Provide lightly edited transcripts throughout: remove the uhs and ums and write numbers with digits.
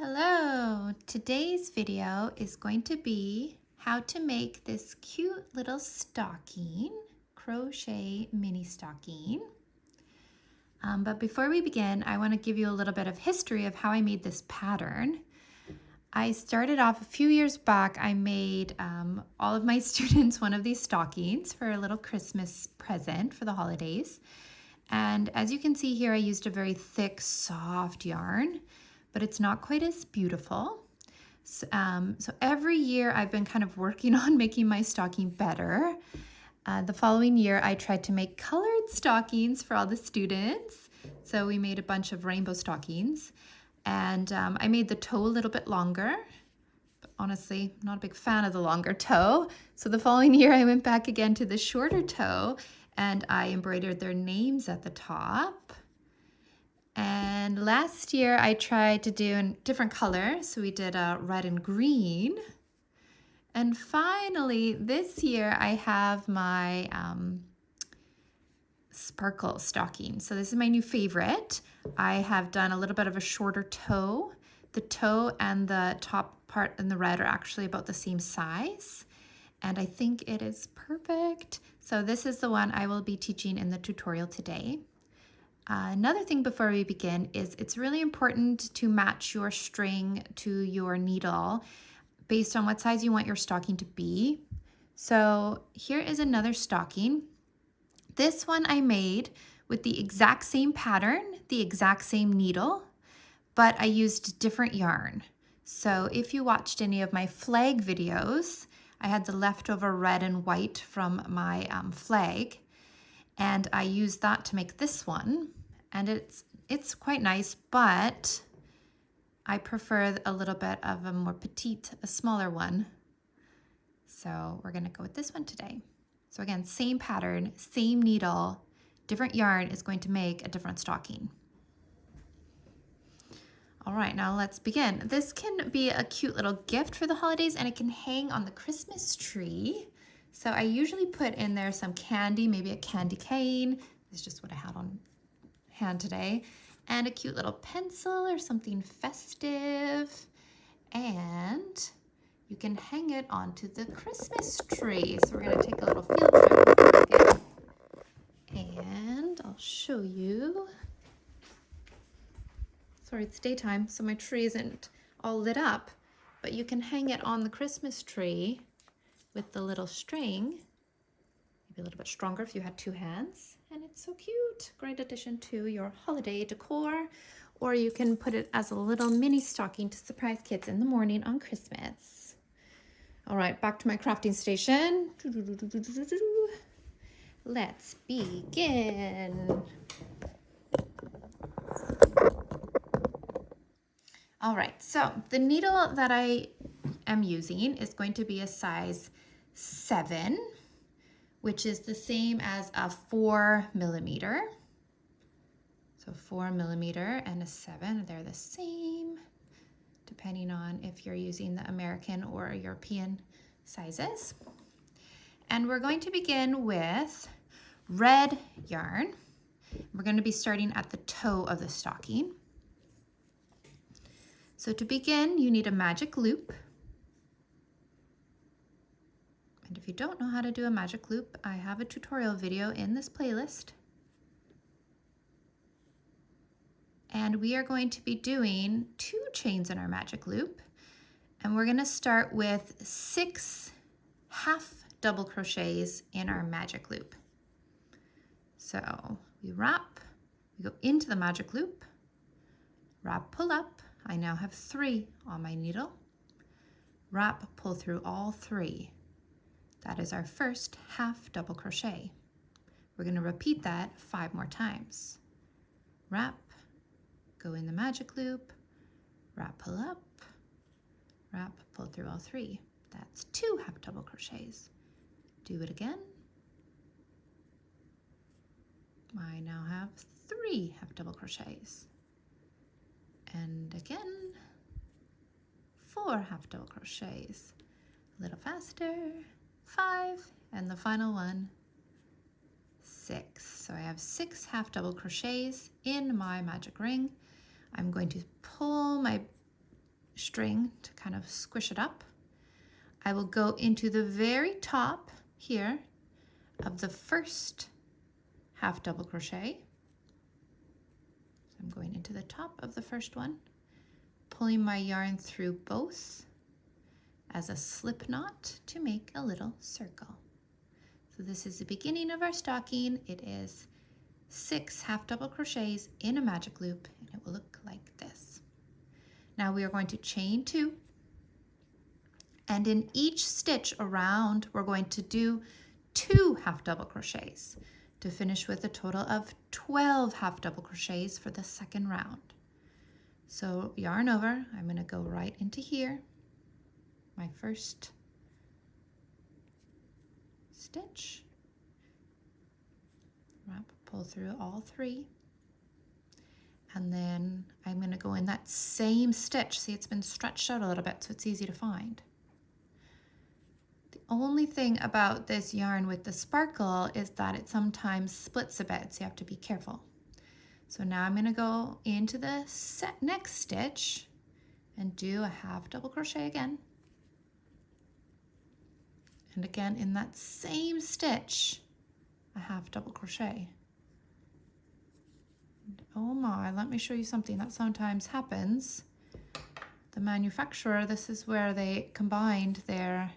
Hello! Today's video is going to be how to make this cute little stocking, crochet mini stocking. But before we begin, I want to give you a little bit of history of how I made this pattern. I started off a few years back. I made all of my students one of these stockings for a little Christmas present for the holidays. And as you can see here, I used a very thick, soft yarn, but it's not quite as beautiful. So every year I've been kind of working on making my stocking better. The following year I tried to make colored stockings for all the students. So we made a bunch of rainbow stockings, and I made the toe a little bit longer. But honestly, I'm not a big fan of the longer toe. So the following year I went back again to the shorter toe and I embroidered their names at the top. And last year I tried to do a different color, so we did a red and green. And finally, this year I have my sparkle stocking. So this is my new favorite. I have done a little bit of a shorter toe. The toe and the top part in the red are actually about the same size, and I think it is perfect. So this is the one I will be teaching in the tutorial today. Another thing before we begin is it's really important to match your string to your needle based on what size you want your stocking to be. So here is another stocking. This one I made with the exact same pattern, the exact same needle, but I used different yarn. So if you watched any of my flag videos, I had the leftover red and white from my flag, and I used that to make this one. And it's quite nice, but I prefer a little bit of a more petite, a smaller one. So we're gonna go with this one today. So again, same pattern, same needle, different yarn is going to make a different stocking. All right, now let's begin. This can be a cute little gift for the holidays, and it can hang on the Christmas tree. So I usually put in there some candy, maybe a candy cane. This is just what I had on hand today, and a cute little pencil or something festive, and you can hang it onto the Christmas tree. So we're going to take a little field trip, and I'll show you. Sorry, it's daytime, so my tree isn't all lit up, but you can hang it on the Christmas tree with the little string. Maybe a little bit stronger if you had two hands. And it's so cute. Great addition to your holiday decor. Or you can put it as a little mini stocking to surprise kids in the morning on Christmas. All right, back to my crafting station. Let's begin. All right, so the needle that I am using is going to be a size 7, which is the same as a 4mm. So 4mm and a 7, they're the same, depending on if you're using the American or European sizes. And we're going to begin with red yarn. We're going to be starting at the toe of the stocking. So to begin, you need a magic loop. And if you don't know how to do a magic loop, I have a tutorial video in this playlist. And we are going to be doing 2 chains in our magic loop. And we're going to start with 6 half double crochets in our magic loop. So we wrap, we go into the magic loop, wrap, pull up. I now have 3 on my needle. Wrap, pull through all 3. That is our first half double crochet. We're going to repeat that 5 more times. Wrap, go in the magic loop, wrap, pull up, wrap, pull through all 3. That's 2 half double crochets. Do it again. I now have 3 half double crochets. And again, 4 half double crochets. A little faster. 5, and the final one, 6. So I have 6 half double crochets in my magic ring. I'm going to pull my string to kind of squish it up. I will go into the very top here of the first half double crochet. So I'm going into the top of the first one, pulling my yarn through both as a slip knot to make a little circle. So this is the beginning of our stocking. It is 6 half double crochets in a magic loop, and it will look like this. Now we are going to chain 2, and in each stitch around we're going to do 2 half double crochets to finish with a total of 12 half double crochets for the second round. So yarn over, I'm going to go right into here, my first stitch, pull through all 3, and then I'm going to go in that same stitch. See, it's been stretched out a little bit so it's easy to find. The only thing about this yarn with the sparkle is that it sometimes splits a bit, so you have to be careful. So now I'm going to go into the next stitch and do a half double crochet again. And again in that same stitch, a half double crochet. Oh my, let me show you something that sometimes happens. The manufacturer, this is where they combined their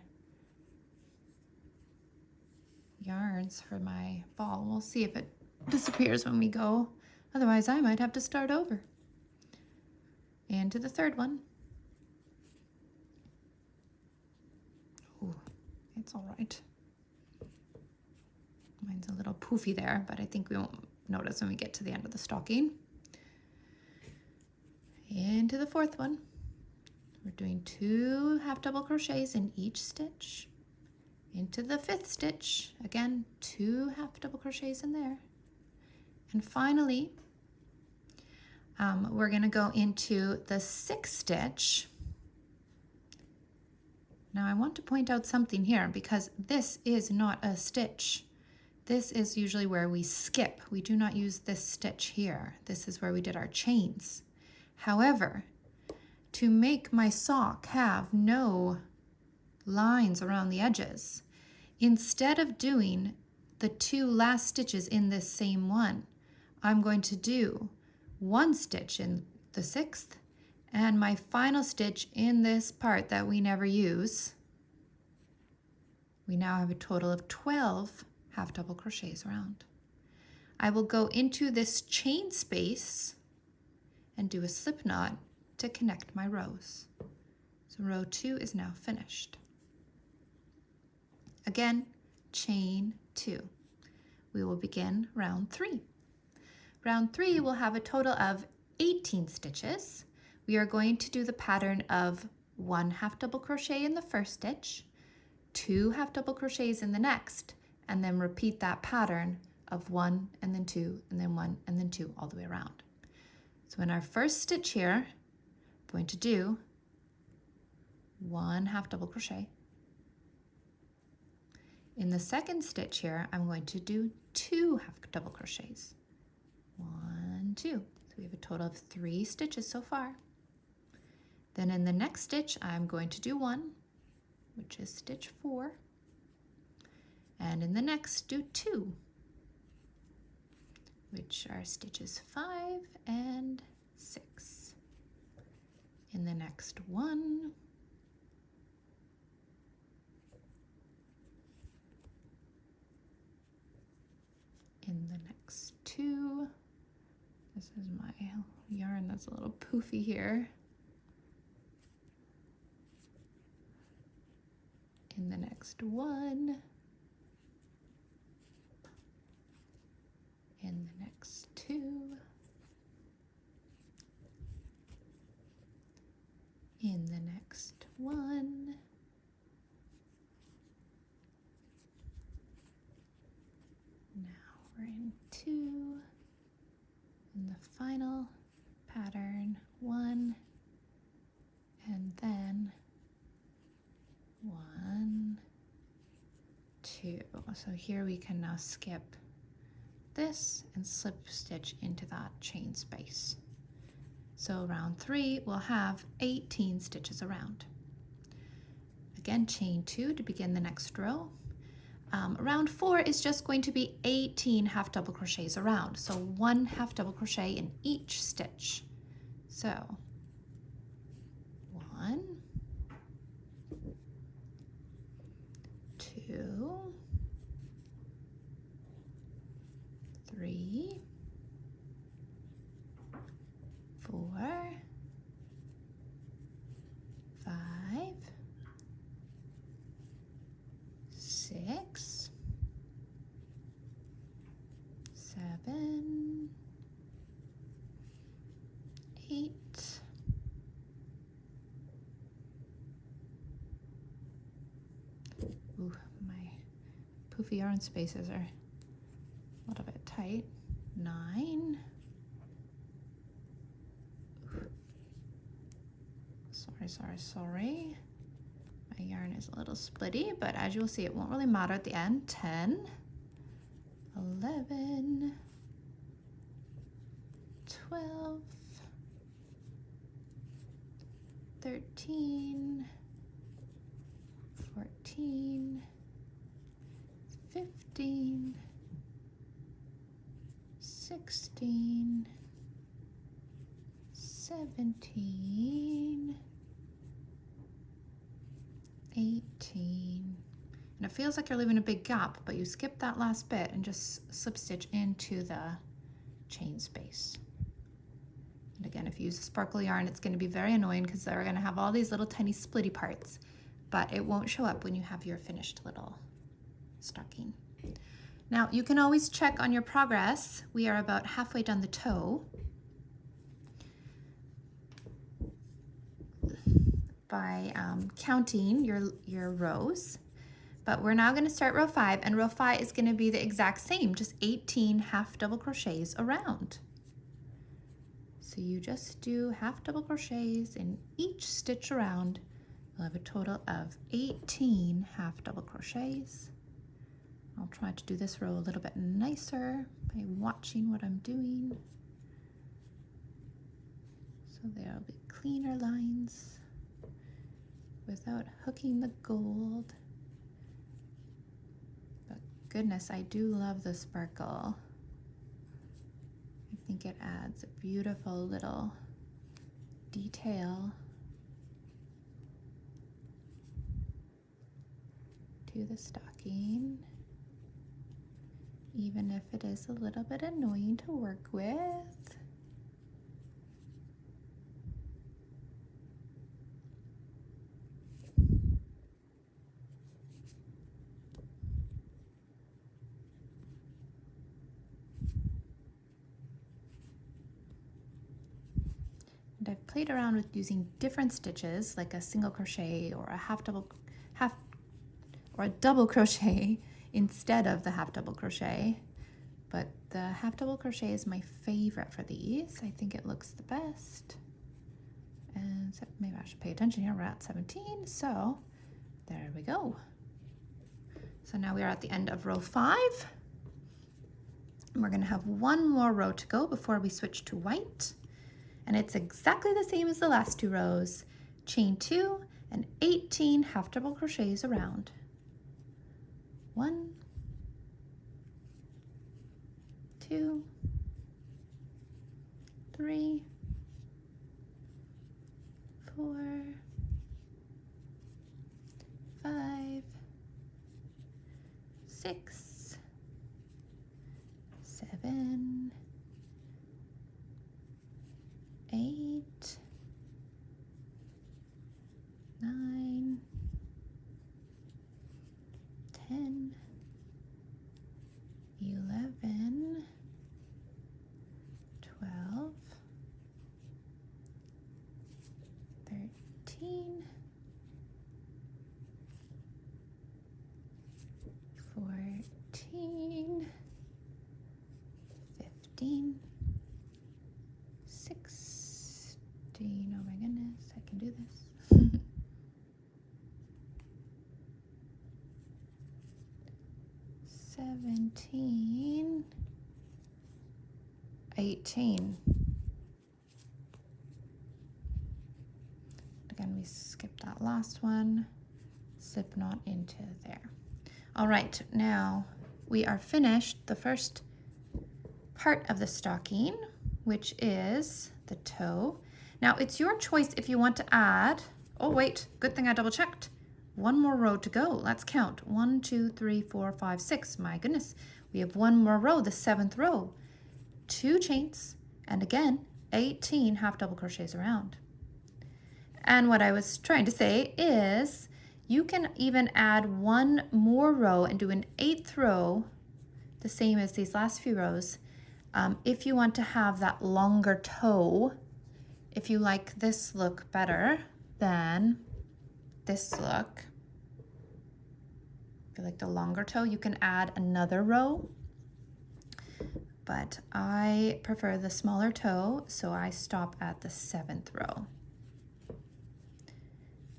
yarns for my ball. We'll see if it disappears when we go. Otherwise, I might have to start over. Into the third one. Oh, it's all right. Mine's a little poofy there, but I think we won't notice when we get to the end of the stocking. Into the fourth one. We're doing 2 half double crochets in each stitch. Into the 5th stitch, again 2 half double crochets in there. And finally, we're going to go into the 6th stitch. Now I want to point out something here, because this is not a stitch. This is usually where we skip. We do not use this stitch here. This is where we did our chains. However, to make my sock have no lines around the edges, instead of doing the 2 last stitches in this same one, I'm going to do 1 stitch in the 6th and my final stitch in this part that we never use. We now have a total of 12 half double crochets around. I will go into this chain space and do a slip knot to connect my rows. So row 2 is now finished. Again, chain 2. We will begin round 3. Round 3 will have a total of 18 stitches. We are going to do the pattern of 1 half double crochet in the first stitch, 2 half double crochets in the next, and then repeat that pattern of 1 and then 2 and then 1 and then 2 all the way around. So in our first stitch here, I'm going to do 1 half double crochet. In the second stitch here, I'm going to do 2 half double crochets. 1, 2. So we have a total of 3 stitches so far. Then in the next stitch, I'm going to do 1, which is stitch 4. And in the next, do 2, which are stitches 5 and 6. In the next one, in the next 2, this is my yarn that's a little poofy here. In the next 1, in the next 2, in the next 1, now we're in 2, in the final pattern 1, and then 1, 2. So here we can now skip this and slip stitch into that chain space. So round 3 will have 18 stitches around. Again, chain 2 to begin the next row. Round 4 is just going to be 18 half double crochets around. So 1 half double crochet in each stitch. So 1, 2, 3, 4, 5, 6, 7, 8, my poofy yarn spaces are a little bit tight. 9. Sorry. My yarn is a little splitty, but as you'll see, it won't really matter at the end. 10, 11, 12, 13, 14, 15, 16, 17, 18. And it feels like you're leaving a big gap, but you skip that last bit and just slip stitch into the chain space. And again, if you use a sparkle yarn, it's going to be very annoying because they're going to have all these little tiny splitty parts, but it won't show up when you have your finished little stocking. Now you can always check on your progress. We are about halfway down the toe by counting your rows. But we're now going to start row 5, and row 5 is going to be the exact same, just 18 half double crochets around. So you just do half double crochets in each stitch around. You'll have a total of 18 half double crochets. I'll try to do this row a little bit nicer by watching what I'm doing. So there'll be cleaner lines without hooking the gold. But goodness, I do love the sparkle. I think it adds a beautiful little detail to the stocking, even if it is a little bit annoying to work with. And I've played around with using different stitches, like a single crochet or a double crochet instead of the half double crochet. But the half double crochet is my favorite for these. I think it looks the best. And so maybe I should pay attention here. We're at 17, so there we go. So now we are at the end of row 5. And we're gonna have one more row to go before we switch to white. And it's exactly the same as the last 2 rows. Chain 2 and 18 half double crochets around. 1, 2, 3, 4, 5, 6, 7, 8, 9, 10, 11, 12, 13, 14, 15, 16, oh my goodness, I can do this. 17, 18. we skip that last one, slip knot into there. All right, now we are finished the first part of the stocking, which is the toe. Now it's your choice if you want to add, oh wait, good thing I double checked. One more row to go. Let's count. 1, 2, 3, 4, 5, 6. My goodness, we have one more row, the 7th row. 2 chains, and again, 18 half double crochets around. And what I was trying to say is you can even add one more row and do an 8th row, the same as these last few rows, if you want to have that longer toe. If you like this look better than this look, if you like the longer toe, you can add another row. But I prefer the smaller toe, so I stop at the 7th row.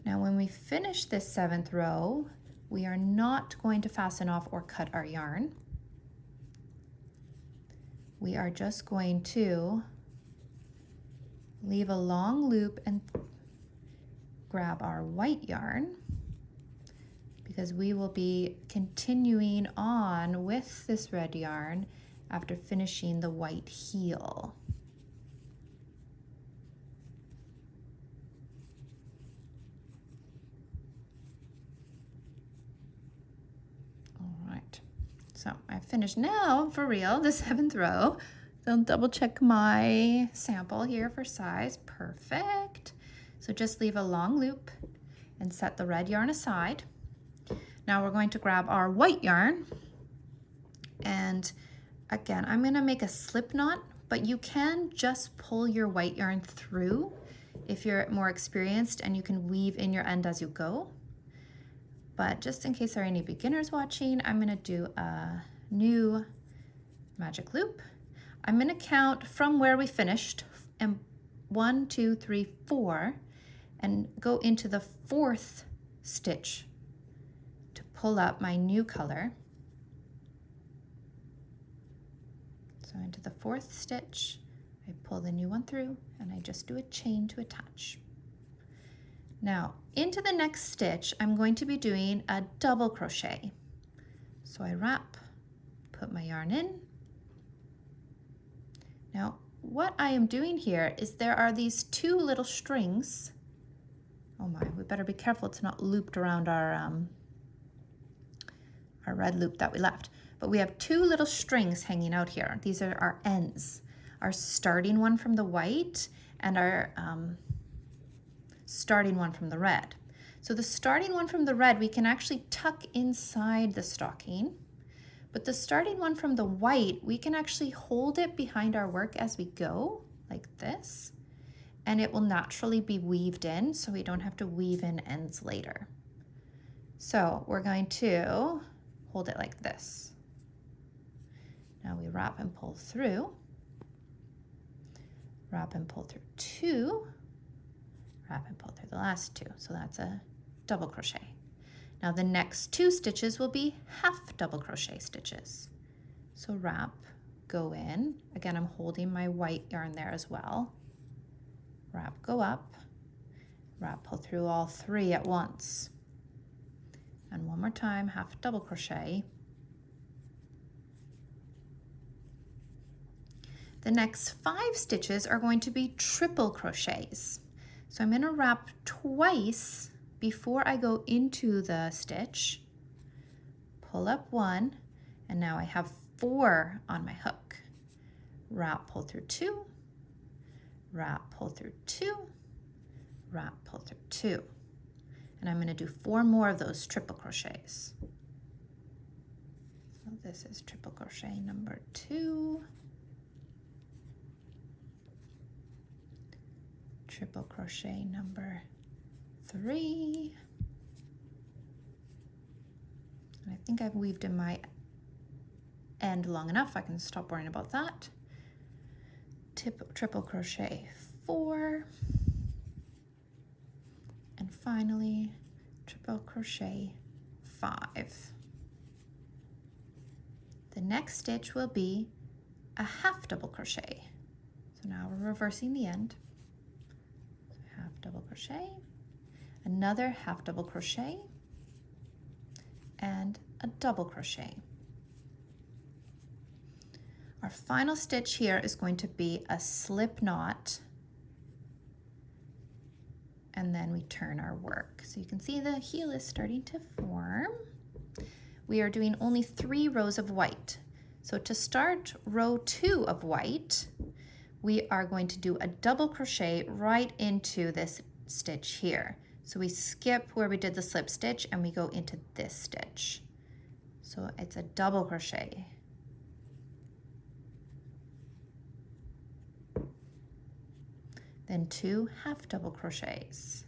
Now when we finish this 7th row, we are not going to fasten off or cut our yarn. We are just going to leave a long loop and grab our white yarn, because we will be continuing on with this red yarn after finishing the white heel. All right, so I finished now for real the 7th row. I'll double check my sample here for size. Perfect. So just leave a long loop and set the red yarn aside. Now we're going to grab our white yarn, and again, I'm going to make a slip knot, but you can just pull your white yarn through if you're more experienced, and you can weave in your end as you go. But just in case there are any beginners watching, I'm going to do a new magic loop. I'm going to count from where we finished, and 1, 2, 3, 4, and go into the 4th stitch to pull up my new color. So into the 4th stitch, I pull the new one through, and I just do a chain to attach. Now into the next stitch, I'm going to be doing a double crochet. So I wrap, put my yarn in. Now what I am doing here is there are these 2 little strings. Oh my, we better be careful it's not looped around our red loop that we left. But we have 2 little strings hanging out here. These are our ends. Our starting one from the white and our starting one from the red. So the starting one from the red, we can actually tuck inside the stocking. But the starting one from the white, we can actually hold it behind our work as we go, like this. And it will naturally be weaved in, so we don't have to weave in ends later. So we're going to hold it like this. Now we wrap and pull through, wrap and pull through 2, wrap and pull through the last 2. So that's a double crochet. Now the next 2 stitches will be half double crochet stitches. So wrap, go in. Again, I'm holding my white yarn there as well. Wrap, go up, wrap, pull through all 3 at once. And one more time, half double crochet. The next 5 stitches are going to be triple crochets. So I'm going to wrap twice before I go into the stitch, pull up 1, and now I have 4 on my hook. Wrap, pull through 2, wrap, pull through 2, wrap, pull through 2. And I'm going to do 4 more of those triple crochets. So this is triple crochet number 2. Triple crochet number 3. And I think I've weaved in my end long enough. I can stop worrying about that. Triple crochet 4. And finally, triple crochet 5. The next stitch will be a half double crochet. So now we're reversing the end. Half double crochet, another half double crochet, and a double crochet. Our final stitch here is going to be a slip knot, and then we turn our work. So you can see the heel is starting to form. We are doing only 3 rows of white. So to start row 2 of white, we are going to do a double crochet right into this stitch here. So we skip where we did the slip stitch and we go into this stitch. So it's a double crochet. Then 2 half double crochets.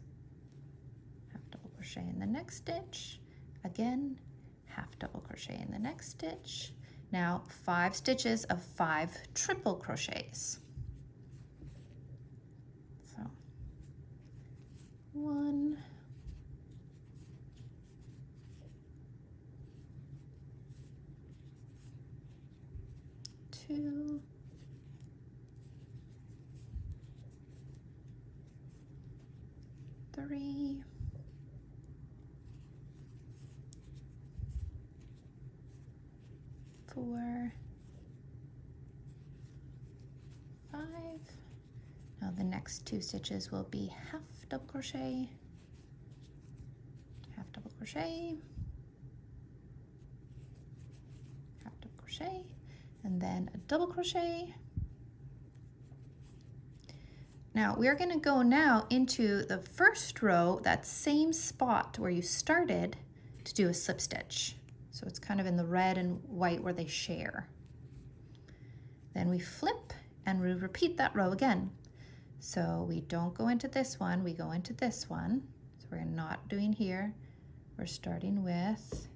Half double crochet in the next stitch. Again, half double crochet in the next stitch. Now 5 stitches of 5 triple crochets. So 1, 2, 3, 4, 5. Now the next 2 stitches will be half double crochet, half double crochet, half double crochet, and then a double crochet. Now we're going to go now into the first row, that same spot where you started, to do a slip stitch. So it's kind of in the red and white where they share. Then we flip and we repeat that row again. So we don't go into this one, we go into this one. So we're not doing here. We're starting with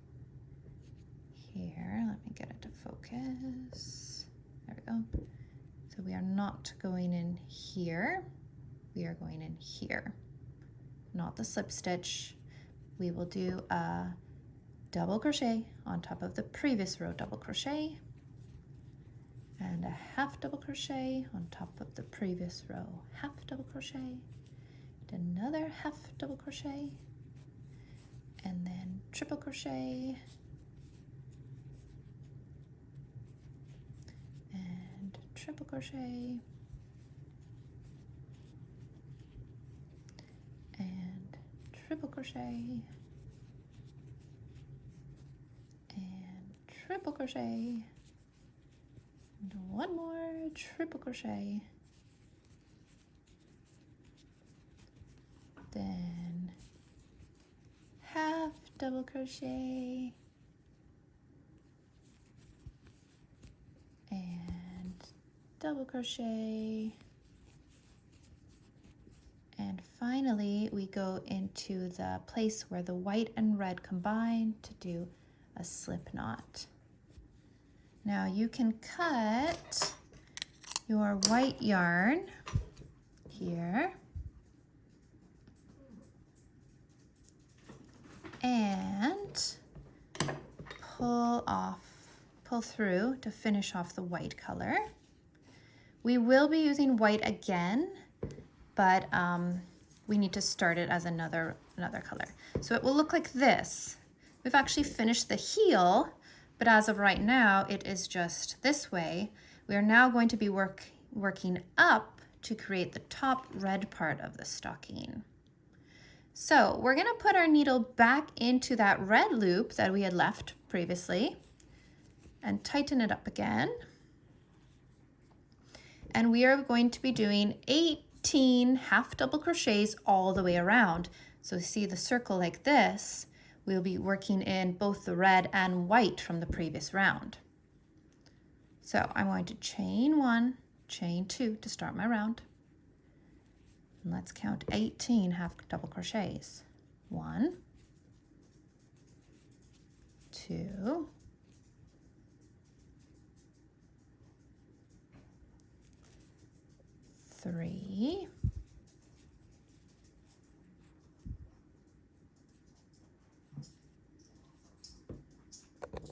here. Let me get it to focus. There we go. So we are not going in here. We are going in here. Not the slip stitch. We will do a double crochet on top of the previous row double crochet, and a half double crochet on top of the previous row half double crochet, and another half double crochet, and then triple crochet, and triple crochet, and triple crochet, and triple crochet, and one more triple crochet, then half double crochet, and double crochet, and finally we go into the place where the white and red combine to do a slip knot. Now you can cut your white yarn here and pull through to finish off the white color. We will be using white again, but we need to start it as another color. So it will look like this. We've actually finished the heel, but as of right now, it is just this way. We are now going to be working up to create the top red part of the stocking. So we're gonna put our needle back into that red loop that we had left previously and tighten it up again. And we are going to be doing 18 half double crochets all the way around. So see the circle like this, we'll be working in both the red and white from the previous round. So I'm going to chain 1, chain 2 to start my round. And let's count 18 half double crochets. 1, 2, 3, 4,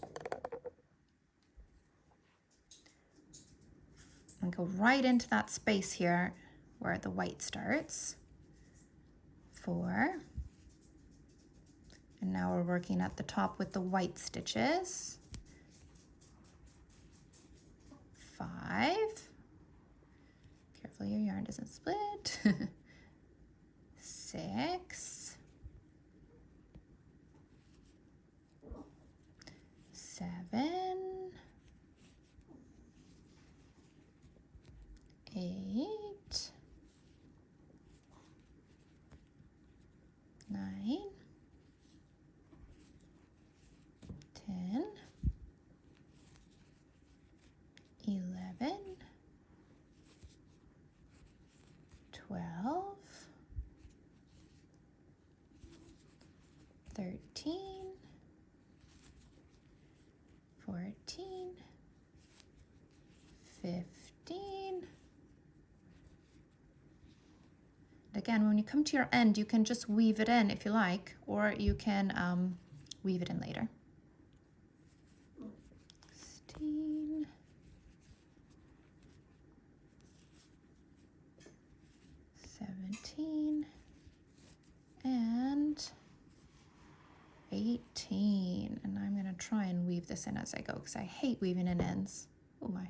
and go right into that space here where the white starts. 4, And now we're working at the top with the white stitches. 5. Careful your yarn doesn't split. 6. 7. 8. 9. 10. 11. 12. 13. 14. 15. Again, when you come to your end, you can just weave it in if you like, or you can weave it in later. 16. 17. And 18. And I'm going to try and weave this in as I go because I hate weaving in ends. Oh my.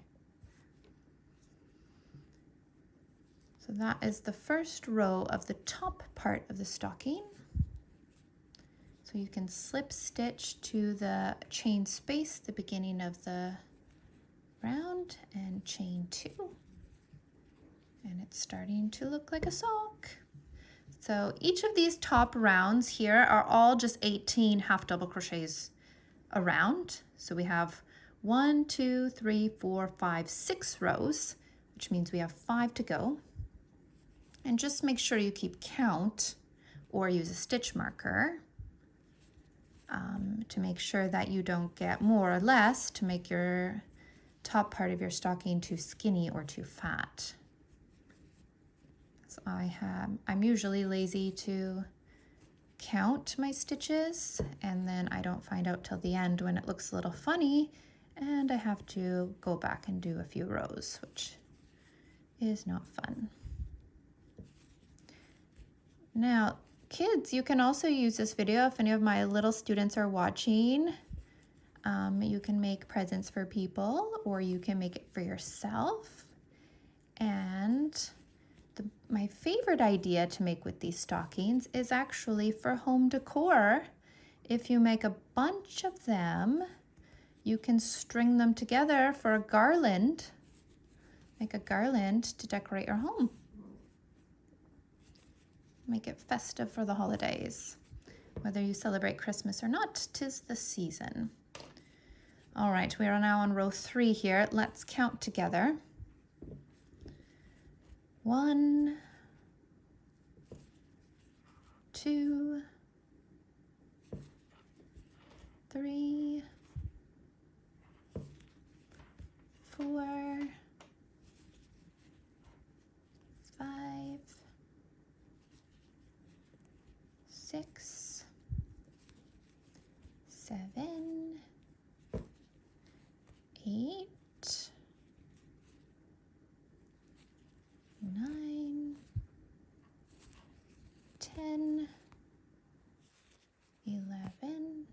So that is the first row of the top part of the stocking. So you can slip stitch to the chain space, the beginning of the round, and chain 2. And it's starting to look like a sock. So each of these top rounds here are all just 18 half double crochets around. So we have 1, 2, 3, 4, 5, 6 rows, which means we have 5 to go. And just make sure you keep count or use a stitch marker to make sure that you don't get more or less to make your top part of your stocking too skinny or too fat. So I'm usually lazy to count my stitches, and then I don't find out till the end when it looks a little funny and I have to go back and do a few rows, which is not fun. Now, kids, you can also use this video if any of my little students are watching. You can make presents for people, or you can make it for yourself. And my favorite idea to make with these stockings is actually for home decor. If you make a bunch of them, you can string them together for a garland. Make a garland to decorate your home. Make it festive for the holidays. Whether you celebrate Christmas or not, 'tis the season. All right, we are now on row 3 here. Let's count together. 1, 2, 3, 4, 5, 6, 7, 8, 9, 10, 11,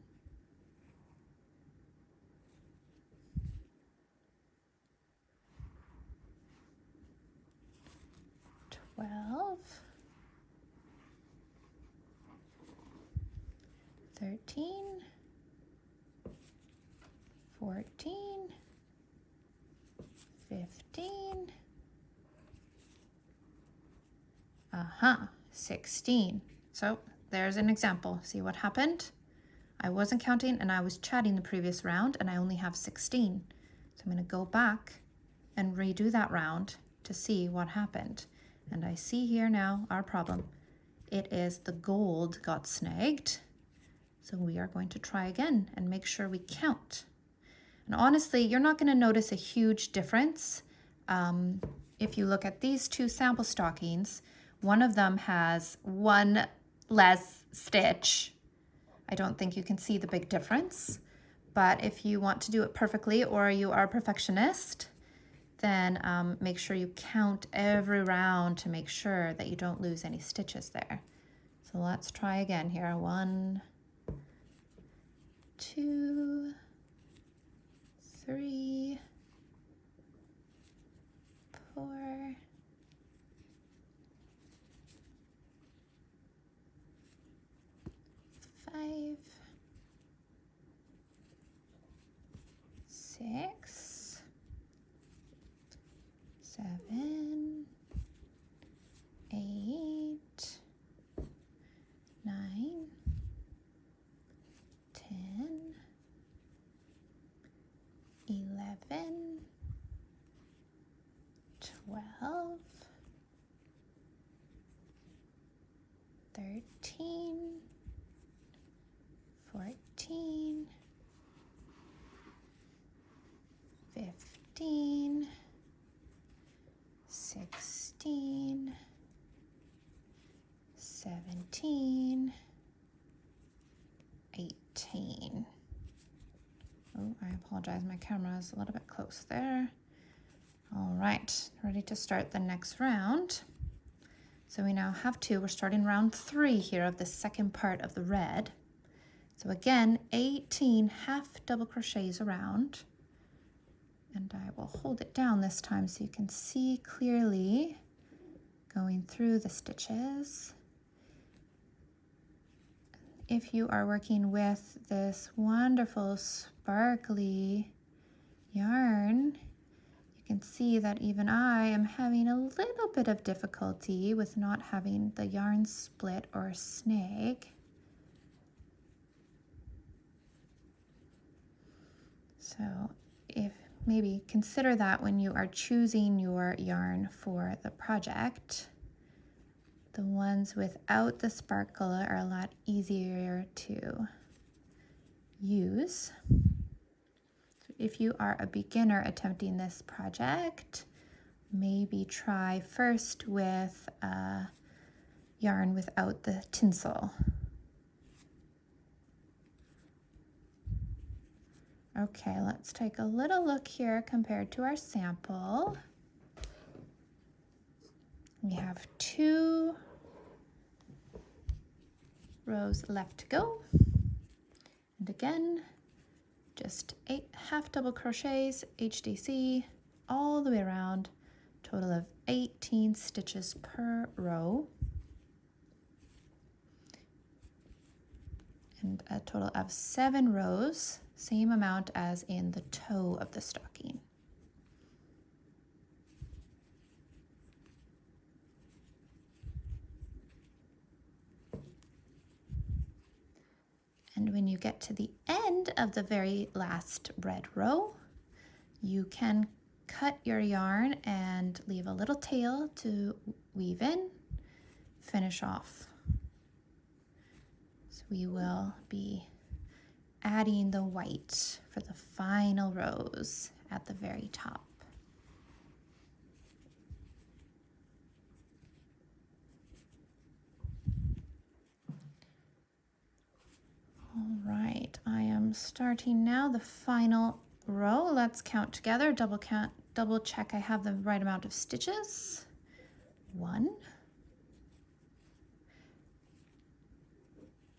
12, 13, 14, 15, 16. So there's an example. See what happened? I wasn't counting and I was chatting the previous round and I only have 16. So I'm going to go back and redo that round to see what happened. And I see here now our problem. It is the gold got snagged. So we are going to try again and make sure we count. And honestly, you're not going to notice a huge difference. If you look at these 2 sample stockings, one of them has 1 less stitch. I don't think you can see the big difference. But if you want to do it perfectly or you are a perfectionist, then make sure you count every round to make sure that you don't lose any stitches there. So let's try again here. 1, 2, 3, 4, 5, 6, 7, 8, 9, 10, 11, 12, 13, 14, 15, 16, 17, 18. Oh, I apologize, my camera is a little bit close there. All right, ready to start the next round. So we now have 2. We're starting round 3 here of the second part of the red. So again, 18 half double crochets around. And I will hold it down this time so you can see clearly going through the stitches. If you are working with this wonderful sparkly yarn, you can see that even I am having a little bit of difficulty with not having the yarn split or snag. So if maybe consider that when you are choosing your yarn for the project. The ones without the sparkle are a lot easier to use. So if you are a beginner attempting this project, maybe try first with yarn without the tinsel. Okay, let's take a little look here compared to our sample. We have 2 rows left to go. And again, just 8 half double crochets, HDC, all the way around, total of 18 stitches per row. And a total of 7 rows, same amount as in the toe of the stocking. And when you get to the end of the very last red row, you can cut your yarn and leave a little tail to weave in, finish off. So we will be adding the white for the final rows at the very top. All right, I am starting now the final row. Let's count together, double check I have the right amount of stitches. 1,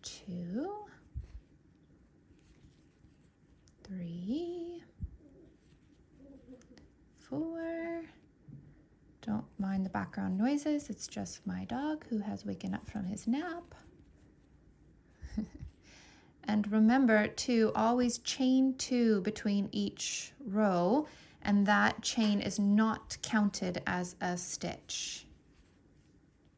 2, 3, 4. Don't mind the background noises, it's just my dog who has waken up from his nap. And remember to always chain 2 between each row, and that chain is not counted as a stitch.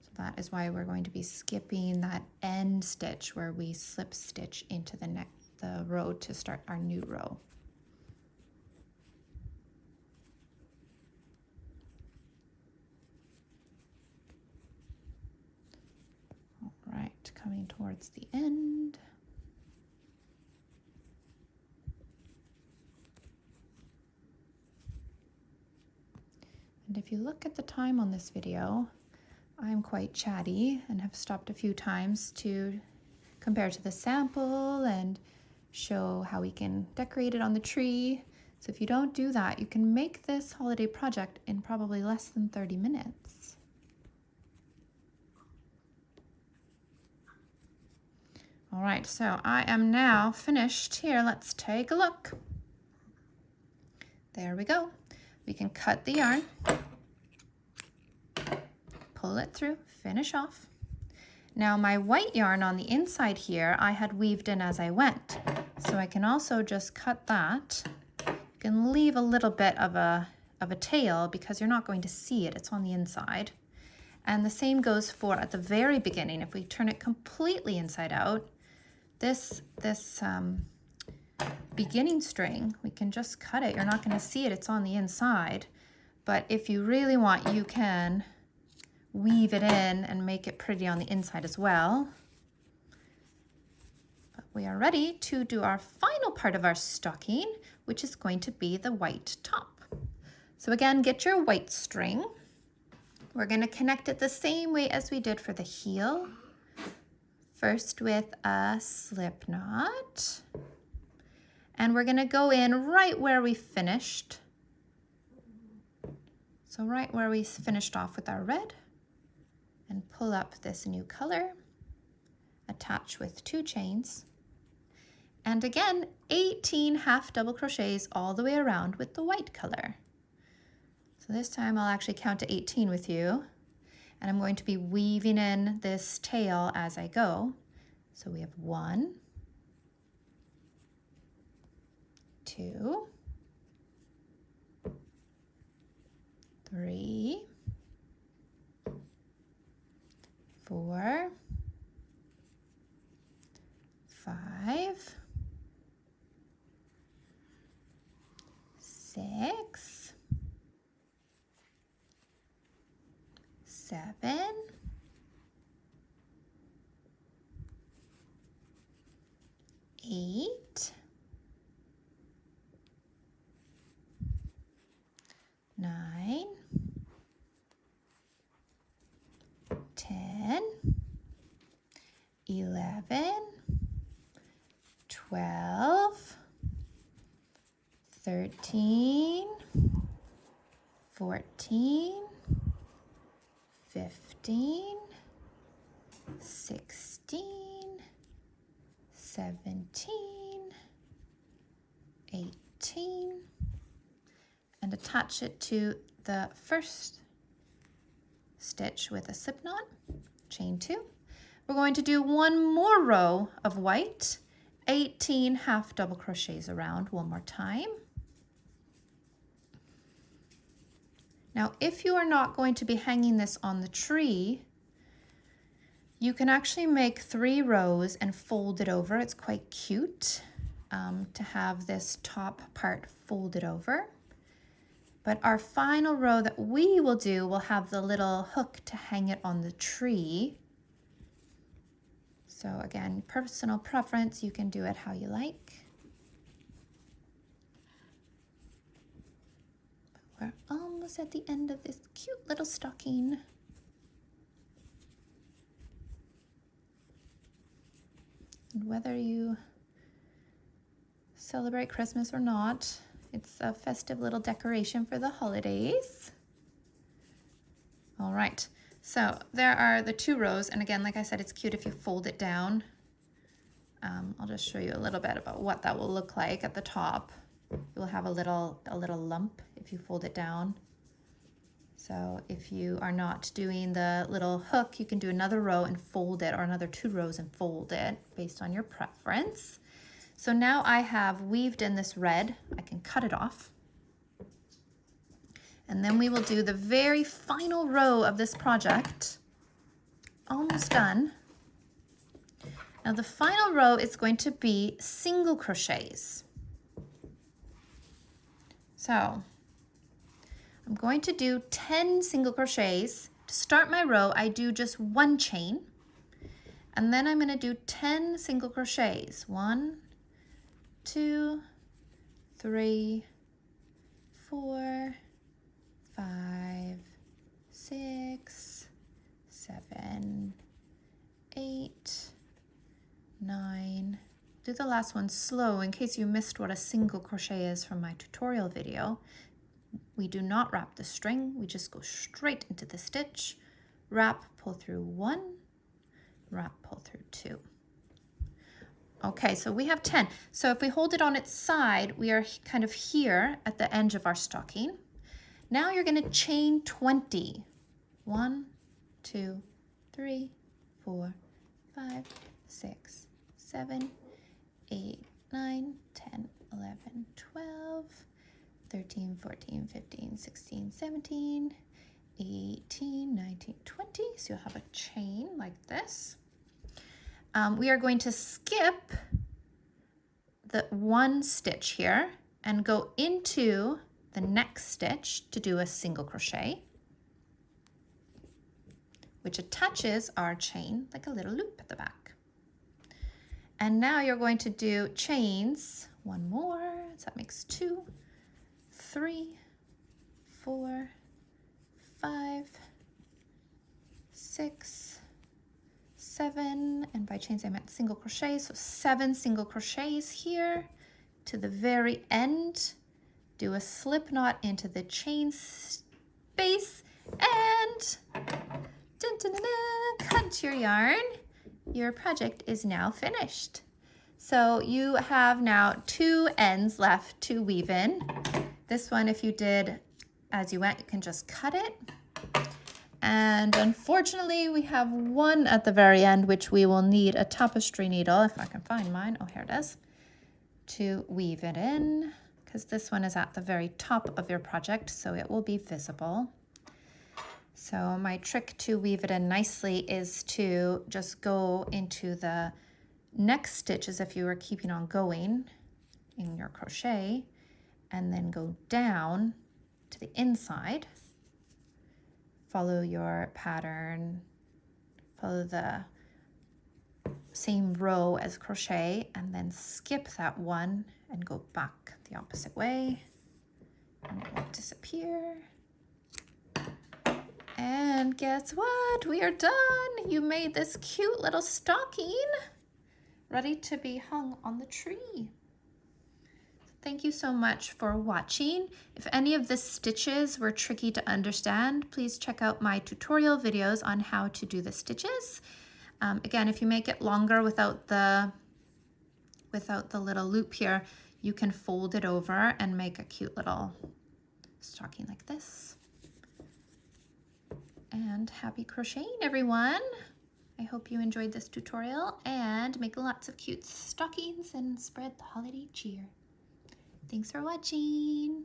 So that is why we're going to be skipping that end stitch where we slip stitch into the row to start our new row. All right, coming towards the end. And if you look at the time on this video, I'm quite chatty and have stopped a few times to compare to the sample and show how we can decorate it on the tree. So if you don't do that, you can make this holiday project in probably less than 30 minutes. All right, so I am now finished here. Let's take a look. There we go. We can cut the yarn, pull it through, finish off. Now my white yarn on the inside here, I had weaved in as I went. So I can also just cut that. You can leave a little bit of a tail because you're not going to see it. It's on the inside. And the same goes for at the very beginning. If we turn it completely inside out, this beginning string, we can just cut it. You're not going to see it. It's on the inside. But if you really want, you can weave it in and make it pretty on the inside as well. But we are ready to do our final part of our stocking, which is going to be the white top. So again, get your white string. We're going to connect it the same way as we did for the heel. First with a slip knot. And we're going to go in right where we finished. So right where we finished off with our red. And pull up this new color. Attach with 2 chains. And again, 18 half double crochets all the way around with the white color. So this time I'll actually count to 18 with you. And I'm going to be weaving in this tail as I go. So we have 1, 2, 3, 4, 5, 6, 7, 8, 9, 10, 11, 12, 13, 14, 15, 16, 17, 18, and attach it to the first stitch with a slip knot, chain 2. We're going to do one more row of white, 18 half double crochets around one more time. Now, if you are not going to be hanging this on the tree, you can actually make 3 rows and fold it over. It's quite cute to have this top part folded over. But our final row that we will do will have the little hook to hang it on the tree. So again, personal preference, you can do it how you like. We're almost at the end of this cute little stocking. And whether you celebrate Christmas or not, it's a festive little decoration for the holidays. All right, so there are the 2 rows. And again, like I said, it's cute if you fold it down. I'll just show you a little bit about what that will look like at the top. You'll have a little lump if you fold it down. So if you are not doing the little hook, you can do another row and fold it, or another 2 rows and fold it based on your preference. So now I have weaved in this red. I can cut it off. And then we will do the very final row of this project. Almost done. Now the final row is going to be single crochets. So I'm going to do 10 single crochets. To start my row, I do just 1 chain. And then I'm going to do 10 single crochets. 1, 2, 3, 4, 5, 6, 7, 8, 9. Do the last one slow in case you missed what a single crochet is from my tutorial video. We do not wrap the string, we just go straight into the stitch, wrap, pull through 1, wrap, pull through 2. Okay, so we have 10. So if we hold it on its side, we are kind of here at the edge of our stocking. Now you're going to chain 20. 1, 2, 3, 4, 5, 6, 7, 8, 9, 10, 11, 12, 13, 14, 15, 16, 17, 18, 19, 20. So you'll have a chain like this. We are going to skip the one stitch here and go into the next stitch to do a single crochet, which attaches our chain like a little loop at the back. And now you're going to do chains, one more, so that makes 2, 3, 4, 5, 6, 7, and by chains I meant single crochets, so 7 single crochets here to the very end. Do a slip knot into the chain space and dun, dun, dun, dun, cut your yarn. Your project is now finished. So you have now 2 ends left to weave in. This one, if you did as you went, you can just cut it. And unfortunately, we have one at the very end, which we will need a tapestry needle, if I can find mine. Oh, here it is, to weave it in, because this one is at the very top of your project, so it will be visible. So my trick to weave it in nicely is to just go into the next stitch as if you were keeping on going in your crochet, and then go down to the inside. Follow your pattern, follow the same row as crochet, and then skip that one and go back the opposite way, and it will disappear. And guess what? We are done. You made this cute little stocking ready to be hung on the tree. Thank you so much for watching. If any of the stitches were tricky to understand, please check out my tutorial videos on how to do the stitches. Again, if you make it longer without the little loop here, you can fold it over and make a cute little stocking like this. And happy crocheting, everyone. I hope you enjoyed this tutorial and make lots of cute stockings and spread the holiday cheer. Thanks for watching.